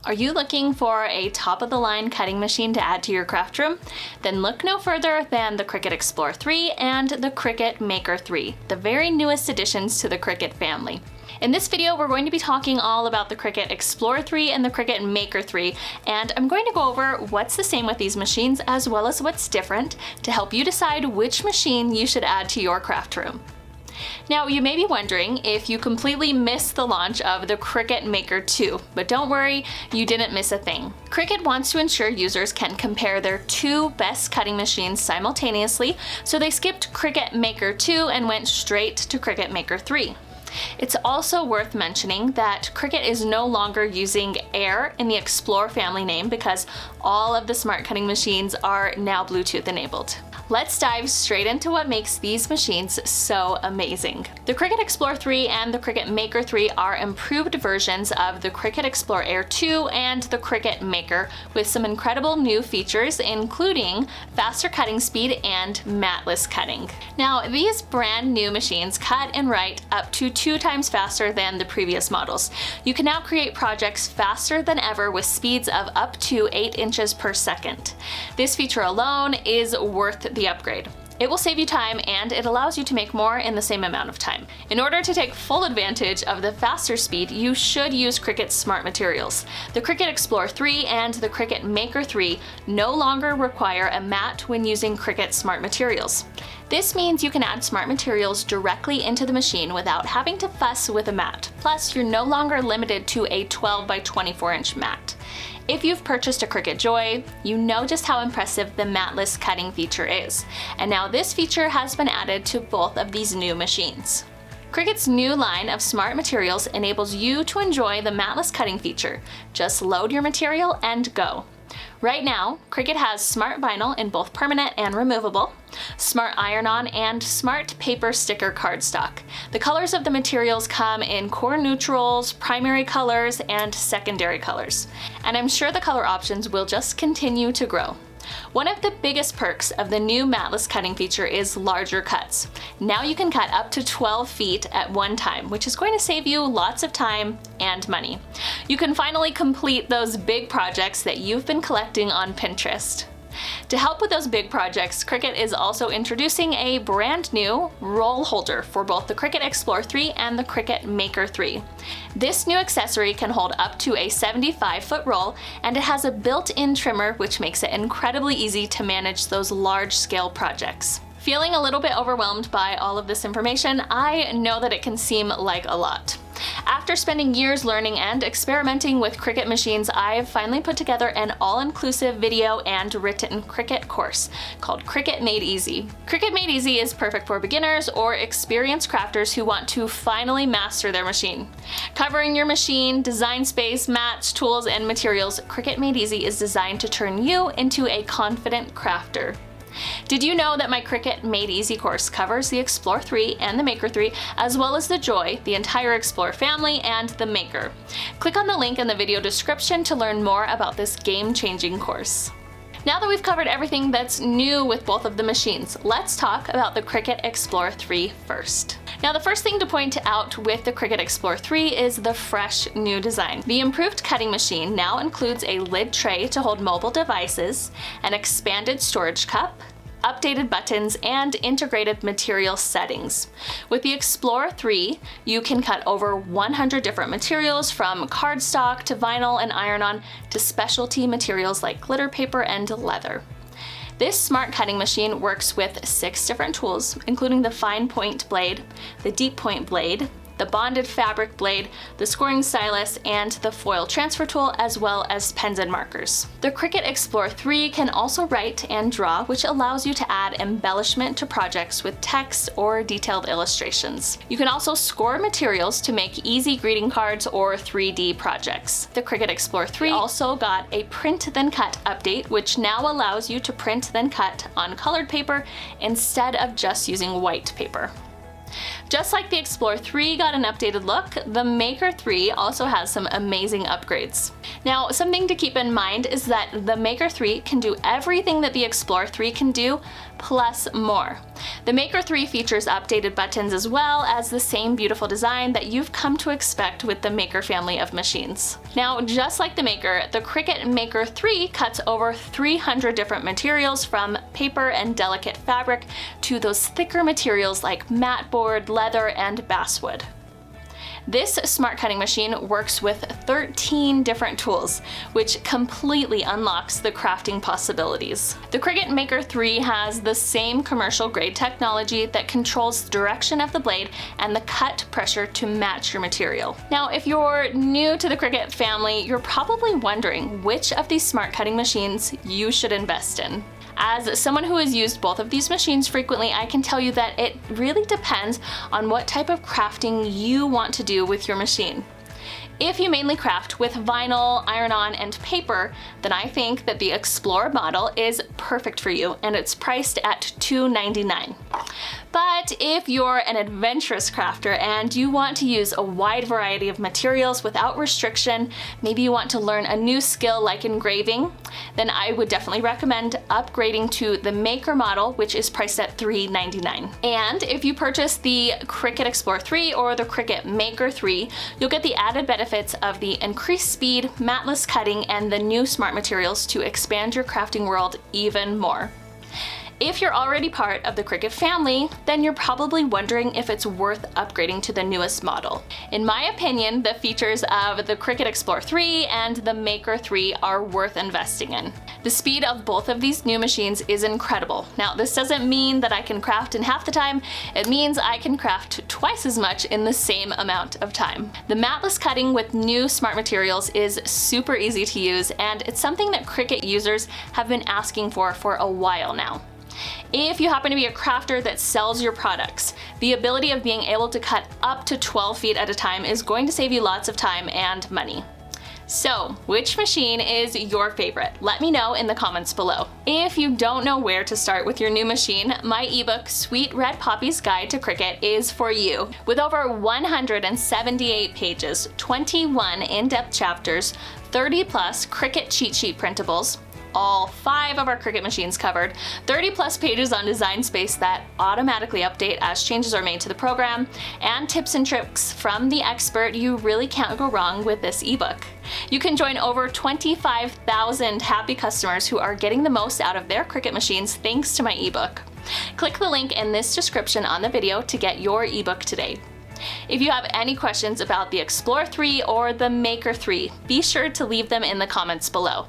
Are you looking for a top-of-the-line cutting machine to add to your craft room? Then look no further than the Cricut Explore 3 and the Cricut Maker 3, the very newest additions to the Cricut family. In this video, we're going to be talking all about the Cricut Explore 3 and the Cricut Maker 3, and I'm going to go over what's the same with these machines as well as what's different to help you decide which machine you should add to your craft room. Now, you may be wondering if you completely missed the launch of the Cricut Maker 2, but don't worry, you didn't miss a thing. Cricut wants to ensure users can compare their two best cutting machines simultaneously, so they skipped Cricut Maker 2 and went straight to Cricut Maker 3. It's also worth mentioning that Cricut is no longer using Air in the Explore family name because all of the smart cutting machines are now Bluetooth enabled. Let's dive straight into what makes these machines so amazing. The Cricut Explore 3 and the Cricut Maker 3 are improved versions of the Cricut Explore Air 2 and the Cricut Maker with some incredible new features, including faster cutting speed and matless cutting. Now, these brand new machines cut and write up to 2 times faster than the previous models. You can now create projects faster than ever with speeds of up to 8 inches per second. This feature alone is worth the upgrade. It will save you time and it allows you to make more in the same amount of time. In order to take full advantage of the faster speed, you should use Cricut's smart materials. The Cricut Explore 3 and the Cricut Maker 3 no longer require a mat when using Cricut smart materials. This means you can add smart materials directly into the machine without having to fuss with a mat. Plus, you're no longer limited to a 12 by 24 inch mat. If you've purchased a Cricut Joy, you know just how impressive the matless cutting feature is. And now this feature has been added to both of these new machines. Cricut's new line of smart materials enables you to enjoy the matless cutting feature. Just load your material and go. Right now, Cricut has smart vinyl in both permanent and removable, smart iron-on, and smart paper sticker cardstock. The colors of the materials come in core neutrals, primary colors, and secondary colors. And I'm sure the color options will just continue to grow. One of the biggest perks of the new matless cutting feature is larger cuts. Now you can cut up to 12 feet at one time, which is going to save you lots of time and money. You can finally complete those big projects that you've been collecting on Pinterest. To help with those big projects, Cricut is also introducing a brand new roll holder for both the Cricut Explore 3 and the Cricut Maker 3. This new accessory can hold up to a 75-foot roll, and it has a built-in trimmer which makes it incredibly easy to manage those large-scale projects. Feeling a little bit overwhelmed by all of this information, I know that it can seem like a lot. After spending years learning and experimenting with Cricut machines, I've finally put together an all-inclusive video and written Cricut course called Cricut Made Easy. Cricut Made Easy is perfect for beginners or experienced crafters who want to finally master their machine. Covering your machine, design space, mats, tools, and materials, Cricut Made Easy is designed to turn you into a confident crafter. Did you know that my Cricut Made Easy course covers the Explore 3 and the Maker 3, as well as the Joy, the entire Explore family, and the Maker? Click on the link in the video description to learn more about this game-changing course. Now that we've covered everything that's new with both of the machines, let's talk about the Cricut Explore 3 first. Now, the first thing to point out with the Cricut Explore 3 is the fresh new design. The improved cutting machine now includes a lid tray to hold mobile devices, an expanded storage cup, updated buttons, and integrated material settings. With the Explore 3, you can cut over 100 different materials from cardstock to vinyl and iron-on to specialty materials like glitter paper and leather. This smart cutting machine works with 6 different tools, including the fine point blade, the deep point blade, the bonded fabric blade, the scoring stylus, and the foil transfer tool, as well as pens and markers. The Cricut Explore 3 can also write and draw, which allows you to add embellishment to projects with text or detailed illustrations. You can also score materials to make easy greeting cards or 3D projects. The Cricut Explore 3 also got a print then cut update, which now allows you to print then cut on colored paper instead of just using white paper. Just like the Explore 3 got an updated look, the Maker 3 also has some amazing upgrades. Now, something to keep in mind is that the Maker 3 can do everything that the Explore 3 can do, plus more. The Maker 3 features updated buttons as well as the same beautiful design that you've come to expect with the Maker family of machines. Now, just like the Maker, the Cricut Maker 3 cuts over 300 different materials, from paper and delicate fabric to those thicker materials like matte board, leather, and basswood. This smart cutting machine works with 13 different tools, which completely unlocks the crafting possibilities. The Cricut Maker 3 has the same commercial grade technology that controls the direction of the blade and the cut pressure to match your material. Now, if you're new to the Cricut family, you're probably wondering which of these smart cutting machines you should invest in. As someone who has used both of these machines frequently, I can tell you that it really depends on what type of crafting you want to do with your machine. If you mainly craft with vinyl, iron-on, and paper, then I think that the Explore model is perfect for you, and it's priced at $299. But if you're an adventurous crafter and you want to use a wide variety of materials without restriction, maybe you want to learn a new skill like engraving, then I would definitely recommend upgrading to the Maker model, which is priced at $399. And if you purchase the Cricut Explore 3 or the Cricut Maker 3, you'll get the added benefits of the increased speed, matless cutting, and the new smart materials to expand your crafting world even more. If you're already part of the Cricut family, then you're probably wondering if it's worth upgrading to the newest model. In my opinion, the features of the Cricut Explore 3 and the Maker 3 are worth investing in. The speed of both of these new machines is incredible. Now, this doesn't mean that I can craft in half the time, it means I can craft twice as much in the same amount of time. The matless cutting with new smart materials is super easy to use, and it's something that Cricut users have been asking for a while now. If you happen to be a crafter that sells your products, the ability of being able to cut up to 12 feet at a time is going to save you lots of time and money. So, which machine is your favorite? Let me know in the comments below. If you don't know where to start with your new machine, my ebook, Sweet Red Poppy's Guide to Cricut, is for you. With over 178 pages, 21 in-depth chapters, 30 plus Cricut cheat sheet printables, all 5 of our Cricut machines covered, 30 plus pages on design space that automatically update as changes are made to the program, and tips and tricks from the expert, you really can't go wrong with this ebook. You can join over 25,000 happy customers who are getting the most out of their Cricut machines thanks to my ebook. Click the link in this description on the video to get your ebook today. If you have any questions about the Explore 3 or the Maker 3, be sure to leave them in the comments below.